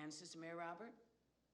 And Sister Mary Robert,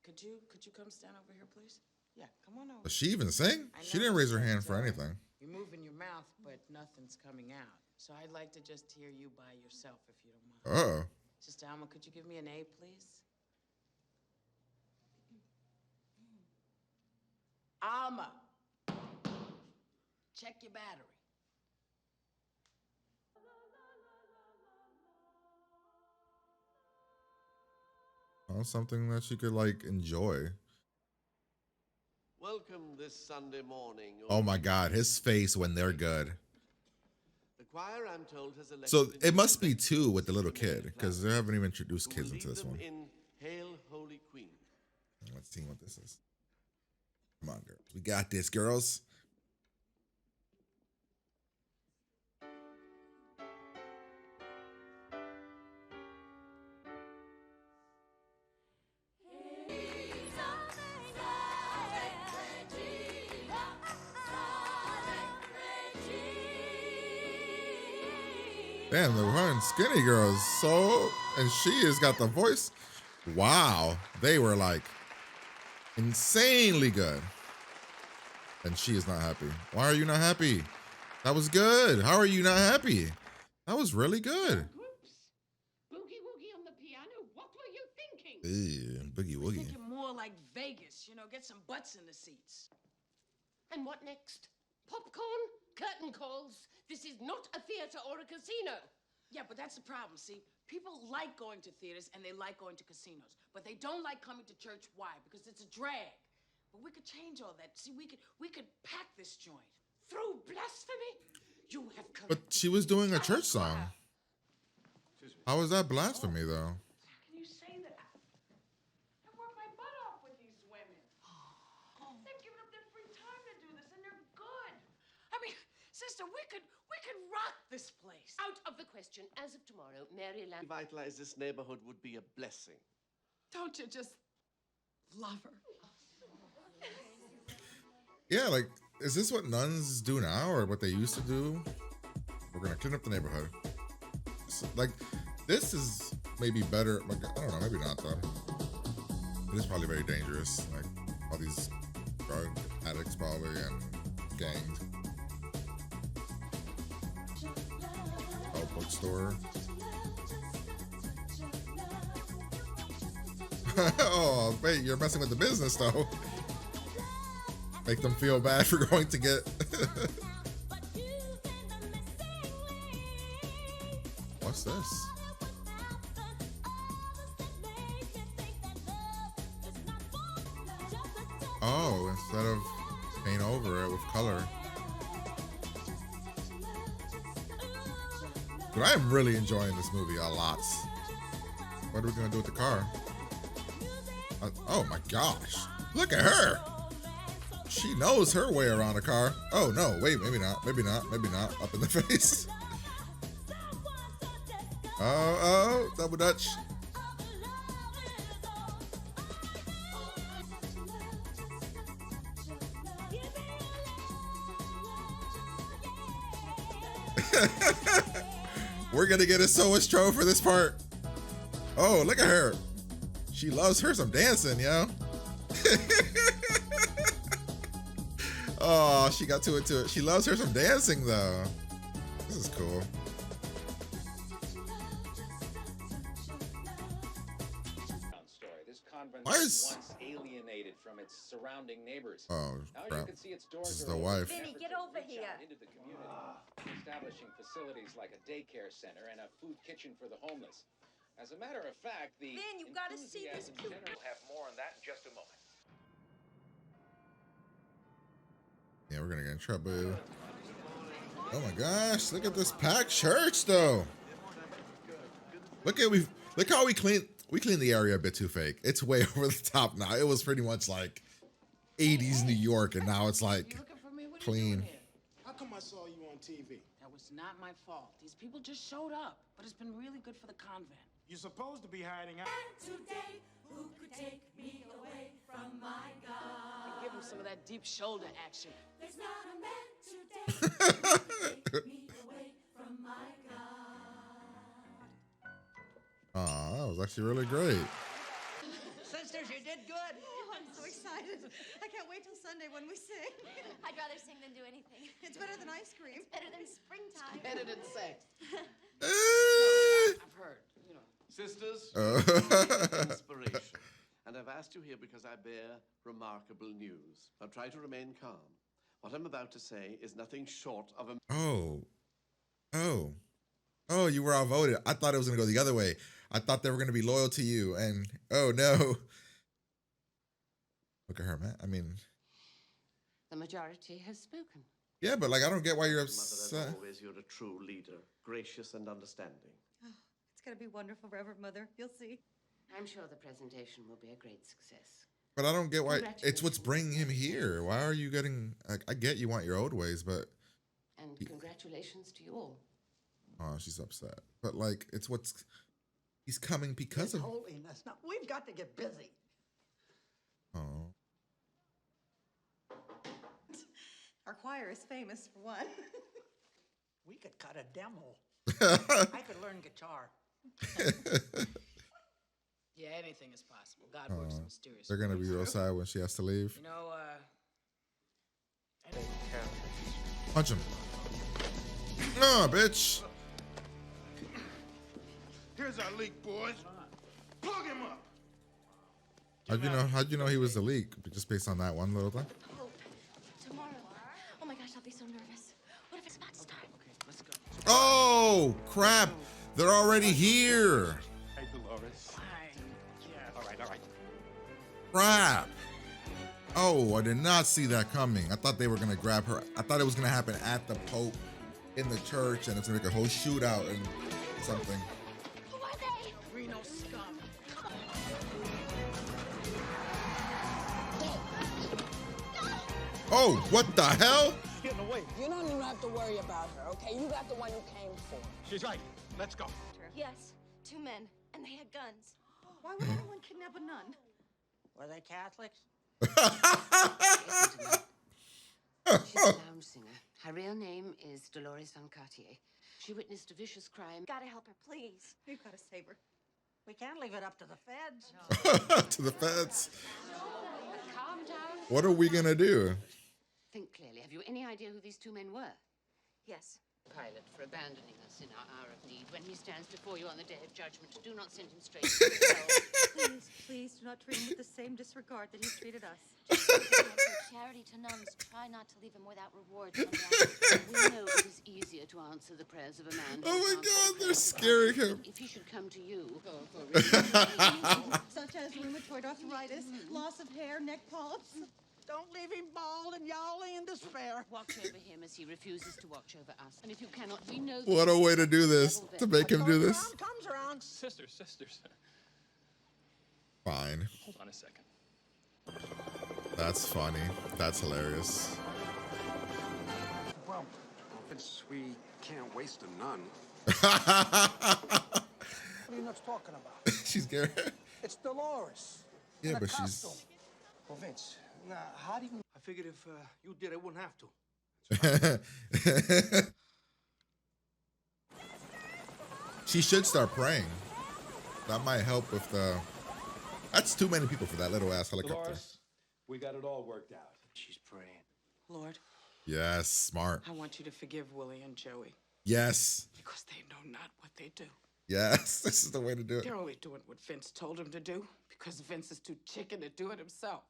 could you come stand over here, please? Yeah, come on over. Does she even sing? I She didn't raise her noticed hand for that, anything. You're moving your mouth, but nothing's coming out. So I'd like to just hear you by yourself, if you don't mind. Uh-oh. Sister Alma, could you give me an A, please? Alma, check your battery. Oh, something that she could, like, enjoy. Welcome this Sunday morning. Oh my God, his face when they're good. The choir, I'm told, has elected So a it new must be rector, two with the little Sister Mary kid, because they Flowers, haven't even introduced who will kids into lead this them one. in Hail, Holy Queen. Let's see what this is. Come on, girls. We got this, girls. Damn, the one skinny girl is so, and she has got the voice. Wow, they were like insanely good. And she is not happy. Why are you not happy? That was good. How are you not happy? That was really good. Groups. Boogie woogie on the piano. What were you thinking? Ew, boogie I was woogie. thinking more like Vegas, get some butts in the seats. And what next? Popcorn? Curtain calls? This is not a theater or a casino. Yeah, but that's the problem, see? People like going to theaters and they like going to casinos, but they don't like coming to church. Why? Because it's a drag. But we could change all that. See, we could pack this joint. Through blasphemy? You have come. But she was doing a church song. How is that blasphemy, though? How can you say that? I work my butt off with these women. They've given up their free time to do this, and they're good. I mean, sister, we could rock this place. Out of the question. As of tomorrow, Maryland. Revitalize this neighborhood would be a blessing. Don't you just love her? Yeah, like, is this what nuns do now or what they used to do? We're going to clean up the neighborhood. So, like, this is maybe better. Like, I don't know, maybe not, though. It is probably very dangerous. Like, all these drug addicts, probably, and gangs. Oh, bookstore. Oh, wait, you're messing with the business, though. Make them feel bad for going to get. What's this? Oh, instead of paint over it with color. But I am really enjoying this movie a lot. What are we gonna do with the car? Oh my gosh. Look at her. She knows her way around a car. Oh no, wait, maybe not, maybe not, maybe not. Up in the face. Oh, double dutch. We're gonna get a Soestro for this part. Oh, look at her. She loves her some dancing, yo. Oh, she got to it. She loves her some dancing, though. This is cool. This convent Why was is- once alienated from its surrounding neighbors. Oh, Now you crap. can see its This doors is are the open. wife. Efforts Vinny, to get over reach here. out into the community, establishing facilities like a daycare center and a food kitchen for the homeless. As a matter of fact, the Vin, you gotta see this enthusiasm cute- generally- We'll have more on that in just a moment. Yeah, we're gonna get in trouble. Oh my gosh, look at this packed church, though. Look how we cleaned the area a bit too fake. It's way over the top now. It was pretty much like 80s New York, and now it's like You looking for me? What are clean. you doing here? How come I saw you on TV? That was not my fault. These people just showed up, but it's been really good for the convent. You're supposed to be hiding out. Today, who could take me away from my God? Give them some of that deep shoulder action. There's not a man today who could take me away from my God. Aw, that was actually really great. You did good. Oh, I'm so excited. I can't wait till Sunday when we sing. I'd rather sing than do anything. It's better than ice cream. It's better than springtime. Better than sex. Eh. I've heard, you know. Sisters, Oh. inspiration. And I've asked you here because I bear remarkable news. Now try to remain calm. What I'm about to say is nothing short of a... Oh, you were outvoted. I thought it was going to go the other way. I thought they were going to be loyal to you. And, oh, no. Look at her, man. I mean... The majority has spoken. Yeah, but, like, I don't get why you're Mother, as upset. always, you're a true leader, gracious and understanding. Oh, it's going to be wonderful, Reverend Mother. You'll see. I'm sure the presentation will be a great success. But I don't get why. It's what's bringing him here. Why are you getting... I get you want your old ways, but... And congratulations to you all. Oh, she's upset. But, like, it's what's... He's coming because of... Holiness. Now, we've got to get busy. Oh. Our choir is famous for one. We could cut a demo. I could learn guitar. Yeah, anything is possible. God works in mysterious They're going to ways. be real sad when she has to leave. You know, Punch him. No, bitch. Here's our leak, boys. Plug him up. How'd you know he was the leak? Just based on that one little thing? Hope. Tomorrow. Oh my gosh, I'll be so nervous. What if it's about to start? okay, let's go. Oh, crap. They're already here. Hey, Dolores. All right. Crap. Oh, I did not see that coming. I thought they were going to grab her. I thought it was going to happen at the Pope in the church, and it's going to make a whole shootout and something. Who are they? Reno scum. Oh, what the hell? Getting away. You don't even have to worry about her, okay? You got the one you came for. She's right. Let's go. Yes, 2 men, and they had guns. Why would anyone kidnap a nun? Were they Catholics? She's a lounge singer. Her real name is Dolores Van Cartier. She witnessed a vicious crime. Gotta help her, please. We've got a saber. We can't leave it up to the feds. To the feds. Calm down. What are we going to do? Think clearly. Have you any idea who these 2 men were? Yes. Pilate for abandoning us in our hour of need. When he stands before you on the day of judgment, do not send him straight to hell. Please do not treat him with the same disregard that he's treated us. Charity to nuns. Try not to leave him without reward. We know it is easier to answer the prayers of a man. Oh my God, they're scaring him. If he should come to you Such as rheumatoid arthritis, loss of hair, neck polyps. Don't leave him bald and yowling in despair. watch over him as he refuses to watch over us. And if you cannot, we know that What a way to do this. To make him do this. Comes around. Sisters. Fine. Hold on a second. That's funny. That's hilarious. Well, since we can't waste a nun. What are you nuts talking about? She's scared. It's Dolores. Yeah, in a but costume. she's... Well, Vince, now, how do you... I figured if you did, I wouldn't have to. She should start praying. That might help with the... That's too many people for that little ass helicopter. Dolores, we got it all worked out. She's praying. Lord, Yes, smart. I want you to forgive Willie and Joey Yes. because they know not what they do. Yes, this is the way to do it. They're only doing what Vince told them to do because Vince is too chicken to do it himself.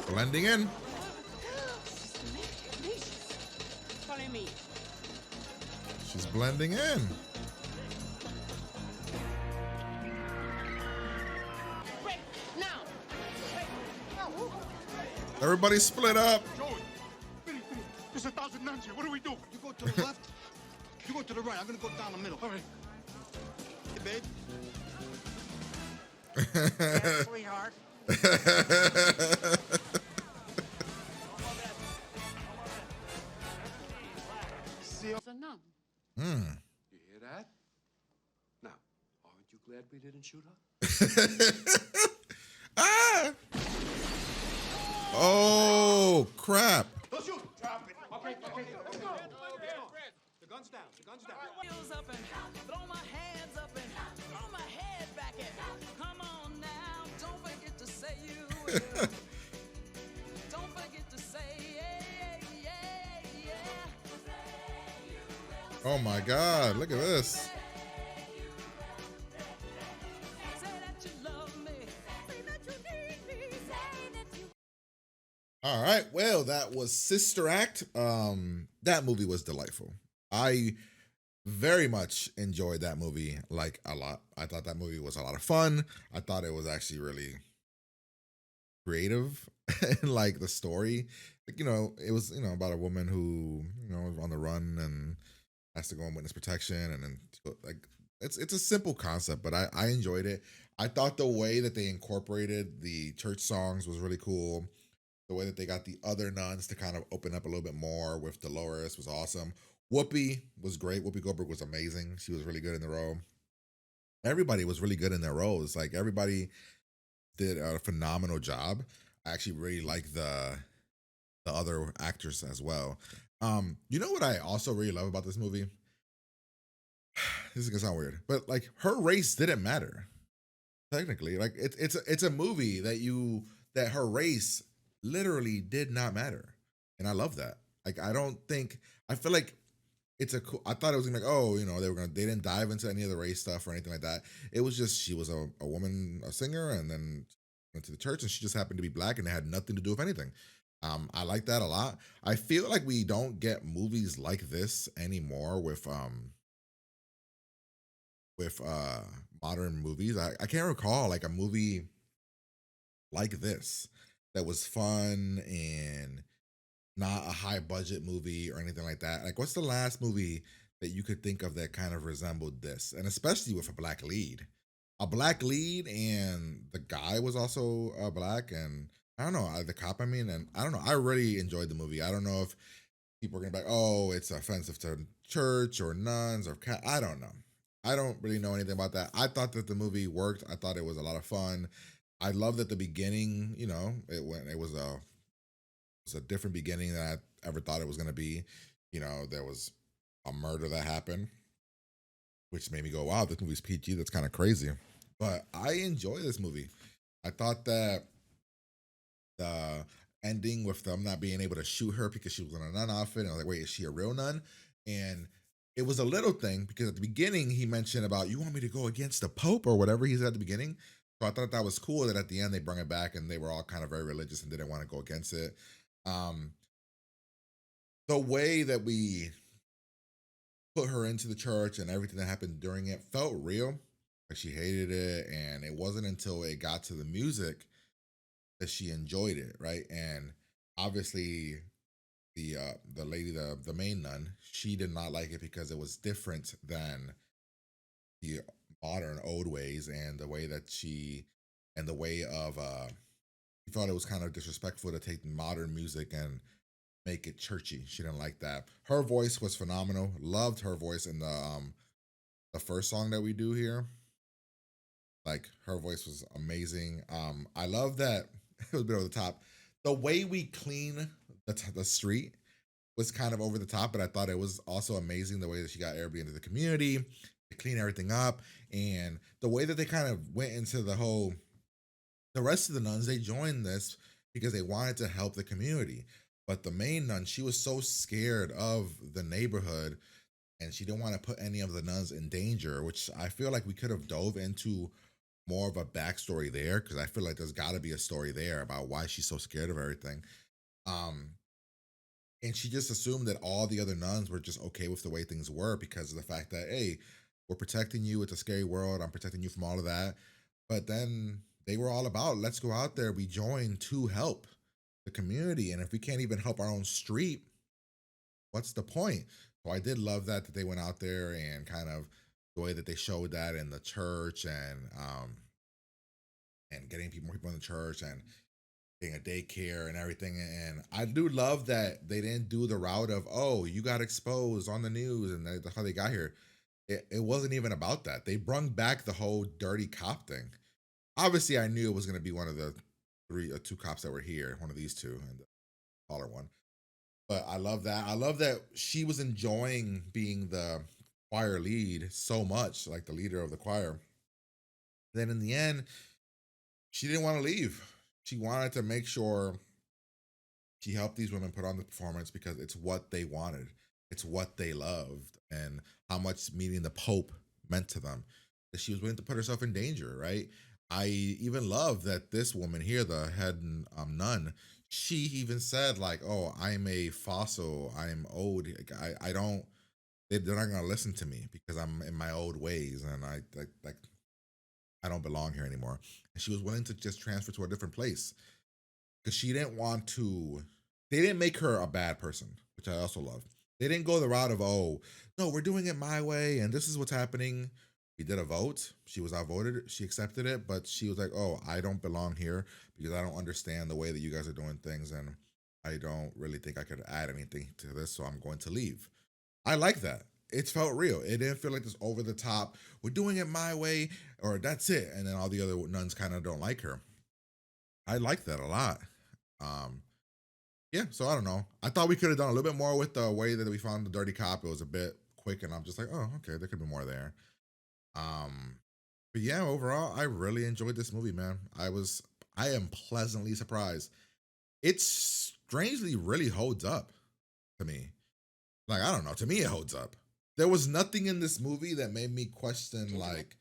Blending in. Follow me. She's blending in. Break now. Everybody split up. Joey, Billy, there's 1,000 nuns here. What do we do? You go to the left. You go to the right. I'm gonna go down the middle. All right. Hey, babe. Yeah, sweetheart. The nun. You hear that? Now, aren't you glad we didn't shoot her? Ah! Oh, crap. Don't shoot. Drop it. Okay. Let's go. The gun's down. The gun's down. Heels up and throw my hands up and throw my head back Oh my God, look at this. All right, well, that was Sister Act. That movie was delightful. I very much enjoyed that movie, like, a lot. I thought that movie was a lot of fun. I thought it was actually really creative and like the story. Like, it was, about a woman who, was on the run and has to go on witness protection, and then like it's a simple concept, but I enjoyed it. I thought the way that they incorporated the church songs was really cool. The way that they got the other nuns to kind of open up a little bit more with Dolores was awesome. Whoopi was great. Whoopi Goldberg was amazing. She was really good in the role. Everybody was really good in their roles. Like, everybody did a phenomenal job. I actually really like the other actors as well. You know what I also really love about this movie? This is gonna sound weird, but like, her race didn't matter. Technically, like, it's a movie that her race literally did not matter, and I love that. Like, I feel like it's a cool. I thought it was gonna be like, oh, they didn't dive into any of the race stuff or anything like that. It was just, she was a woman, a singer, and then went to the church, and she just happened to be black, and it had nothing to do with anything. I like that a lot. I feel like we don't get movies like this anymore with modern movies. I can't recall like a movie like this that was fun and not a high budget movie or anything like that. Like, what's the last movie that you could think of that kind of resembled this? And especially with a black lead. A black lead, and the guy was also black, and I don't know, the cop, and I don't know. I really enjoyed the movie. I don't know if people are gonna be like, oh, it's offensive to church or nuns or I don't know. I don't really know anything about that. I thought that the movie worked. I thought it was a lot of fun. I loved at the beginning, it was a different beginning than I ever thought it was gonna be. There was a murder that happened, which made me go, wow, this movie's PG. That's kind of crazy. But I enjoy this movie. I thought that the ending with them not being able to shoot her because she was in a nun outfit, and I was like, wait, is she a real nun? And it was a little thing because at the beginning he mentioned about, you want me to go against the Pope or whatever he said at the beginning. So I thought that was cool that at the end they brought it back and they were all kind of very religious and didn't want to go against it. The way that we put her into the church and everything that happened during it felt real. Like, she hated it, and it wasn't until it got to the music that she enjoyed it, right? And obviously the lady, the main nun, she did not like it because it was different than the modern old ways, and the way that she thought it was kind of disrespectful to take modern music and make it churchy. She didn't like that. Her voice was phenomenal. Loved her voice in the first song that we do here. Like, her voice was amazing. I love that it was a bit over the top. The way we clean the street was kind of over the top, but I thought it was also amazing the way that she got everybody into the community to clean everything up, and the way that they kind of went into the rest of the nuns, they joined this because they wanted to help the community. But the main nun, she was so scared of the neighborhood, and she didn't want to put any of the nuns in danger, which I feel like we could have dove into more of a backstory there, because I feel like there's got to be a story there about why she's so scared of everything. And she just assumed that all the other nuns were just okay with the way things were because of the fact that, hey, we're protecting you. It's a scary world. I'm protecting you from all of that. But then they were all about, let's go out there. We join to help the community. And if we can't even help our own street, what's the point? So I did love that they went out there, and kind of the way that they showed that in the church, and getting more people in the church, and getting a daycare and everything. And I do love that they didn't do the route of, oh, you got exposed on the news and that's how they got here. It wasn't even about that. They brung back the whole dirty cop thing. Obviously, I knew it was going to be one of the two cops that were here, one of these two, and the taller one. But I love that. I love that she was enjoying being the choir lead so much, like the leader of the choir. Then in the end, she didn't want to leave. she wanted to make sure she helped these women put on the performance because it's what they wanted, it's what they loved, and how much meeting the Pope meant to them. That she was willing to put herself in danger, right? I even love that this woman here, the head nun, she even said like, "Oh, I'm a fossil. I'm old. Like, I don't. They're not gonna listen to me because I'm in my old ways, and like I don't belong here anymore." And she was willing to just transfer to a different place because she didn't want to. They didn't make her a bad person, which I also love. They didn't go the route of, "Oh, no, we're doing it my way, and this is what's happening." We did a vote. She was outvoted. She accepted it, but she was like, "Oh, I don't belong here because I don't understand the way that you guys are doing things, and I don't really think I could add anything to this, so I'm going to leave." I like that. It felt real. It didn't feel like this over the top, "We're doing it my way," or "That's it," and then all the other nuns kind of don't like her. I like that a lot. Um, yeah, so I don't know. I thought we could have done a little bit more with the way that we found the dirty cop. It was a bit quick, and I'm just like, oh, okay, there could be more there. Um, but yeah, overall, I really enjoyed this movie, man. I am pleasantly surprised. It strangely really holds up to me. Like, I don't know, to me it holds up. There was nothing in this movie that made me question like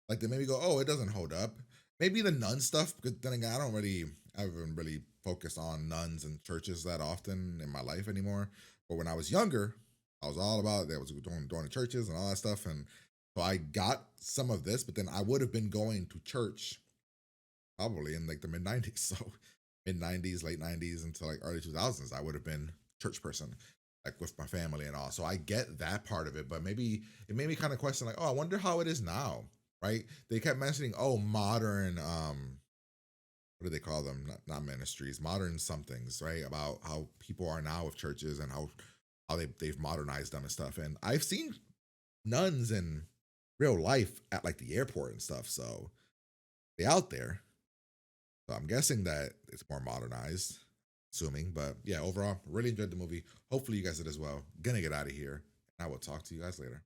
they made me go, "Oh, it doesn't hold up." Maybe the nun stuff, because then again, I haven't really focused on nuns and churches that often in my life anymore. But when I was younger, I was all about it. I was going to churches and all that stuff, and so I got some of this. But then I would have been going to church probably in like the mid '90s, so mid '90s, late '90s into like early 2000s. I would have been a church person, like with my family and all. So I get that part of it, but maybe it made me kind of question, like, oh, I wonder how it is now, right? They kept mentioning, oh, modern, what do they call them? Not ministries, modern somethings, right? About how people are now with churches and how they've modernized them and stuff. And I've seen nuns in real life at like the airport and stuff, so they out there. So I'm guessing that it's more modernized, assuming. But yeah, overall, really enjoyed the movie. Hopefully you guys did as well. Gonna get out of here. And I will talk to you guys later.